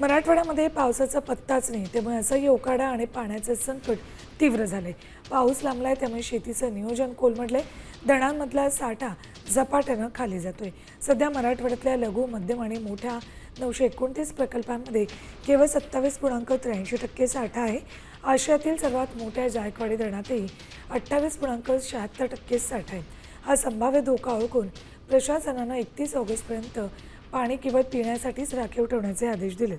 मराठवाड्यामध्ये पावसाचा पत्ताच नाही, त्यामुळे असह्य उकाडा आणि पाण्याचे संकट तीव्र झाले। पाऊस लांबलाय, त्यामुळे शेतीचं नियोजन कोलमडले। धरणांमधला साठा झपाट्यानं खाली जातोय। सध्या मराठवाड्यातल्या लघु, मध्यम आणि मोठ्या 929 प्रकल्पांमध्ये केवळ 27.83% साठा आहे। आशियातील सर्वात मोठ्या जायकवाडी धरणातही 28.76% साठा आहे। हा संभाव्य धोका ओळखून प्रशासनानं 31 ऑगस्टपर्यंत पाणी केवळ पिण्यासाठीच राखीव ठेवण्याचे आदेश दिलेत।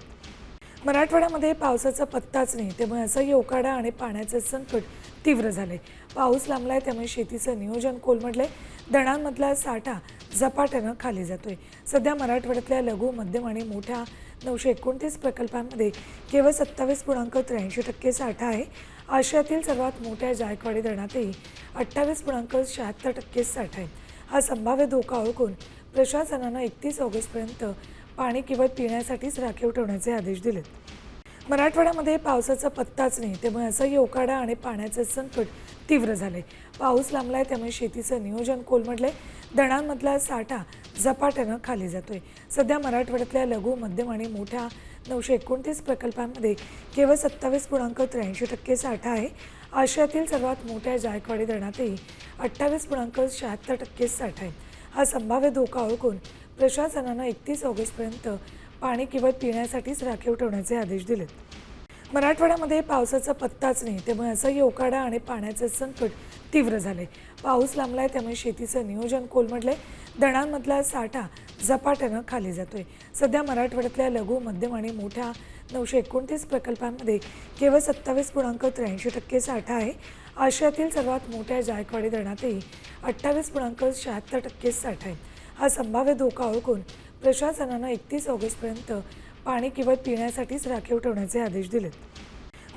मराठवाड्यामध्ये पावसाचा पत्ताच नाही, त्यामुळे असह्य उकाडा आणि पाण्याचे संकट तीव्र झाले। पाऊस लांबलाय, त्यामुळे शेतीचं नियोजन कोलमडले। धरणांमधला साठा झपाट्यानं खाली जातोय। सध्या मराठवाड्यातल्या लघु, मध्यम आणि मोठ्या 929 प्रकल्पांमध्ये केवळ 27.83% साठा आहे। आशियातील सर्वात मोठ्या जायकवाडी धरणातही 28.76% साठा आहे। हा संभाव्य धोका ओळखून प्रशासनानं 31 ऑगस्टपर्यंत पाणी केवळ पिण्यासाठीच राखीव ठेवण्याचे आदेश दिलेत। मराठवाड्यामध्ये पावसाचा पत्ताच नाही, त्यामुळे असह्य उकाडा आणि पाण्याचे संकट तीव्र झाले। पाऊस लांबलाय, त्यामुळे शेतीचं नियोजन कोलमडले। धरणांमधला साठा झपाट्यानं खाली जातोय। सध्या मराठवाड्यातल्या लघु, मध्यम आणि मोठ्या 929 प्रकल्पांमध्ये केवळ 27.83% साठा आहे। आशियातील सर्वात मोठ्या जायकवाडी धरणातही 28.76% साठा आहे। हा संभाव्य धोका ओळखून प्रशासनानं 31 ऑगस्टपर्यंत पाणी केवळ पिण्यासाठीच राखीव ठेवण्याचे आदेश दिलेत। मराठवाड्यामध्ये पावसाचा पत्ताच नाही, त्यामुळे असह्य उकाडा आणि पाण्याचे संकट तीव्र झाले। पाऊस लांबलाय, त्यामुळे शेतीचं नियोजन कोलमडले। धरणांमधला साठा झपाट्यानं खाली जातोय। सध्या मराठवाड्यातल्या लघु, मध्यम आणि मोठ्या 929 प्रकल्पांमध्ये केवळ 27.83% साठा आहे। आशियातील सर्वात मोठ्या जायकवाडी धरणातही 28.76% साठा आहे। हा संभाव्य धोका ओळखून प्रशासनानं 31 ऑगस्टपर्यंत पाणी केवळ पिण्यासाठीच राखीव ठेवण्याचे आदेश दिलेत।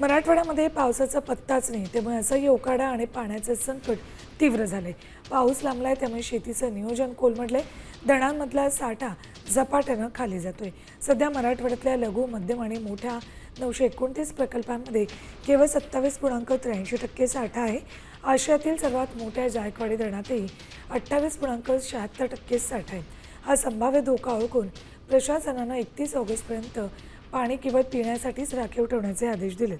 मराठवाड्यामध्ये पावसाचा पत्ताच नाही, त्यामुळे असह्य उकाडा आणि पाण्याचे संकट तीव्र झाले। पाऊस लांबलाय, त्यामुळे शेतीचं नियोजन कोलमडले। धरणांमधला साठा झपाट्यानं खाली जातोय। सध्या मराठवाड्यातल्या लघु, मध्यम आणि मोठ्या 929 प्रकल्पांमध्ये केवळ 27.83% साठा आहे। आशियातील सर्वात मोठ्या जायकवाडी धरणातही 28.76% साठा आहे। हा संभाव्य धोका ओळखून प्रशासनानं 31 ऑगस्टपर्यंत पाणी केवळ पिण्यासाठीच राखीव ठेवण्याचे आदेश दिलेत।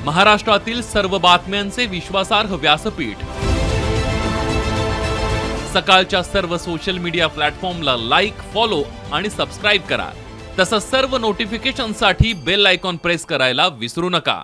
महाराष्ट्रातील सर्व बातम्यांचे विश्वासार्ह व्यासपीठ, सकाळच्या सर्व सोशल मीडिया प्लॅटफॉर्मला लाईक, फॉलो आणि सबस्क्राईब करा। तसंच सर्व नोटिफिकेशनसाठी बेल आयकॉन प्रेस करायला विसरू नका।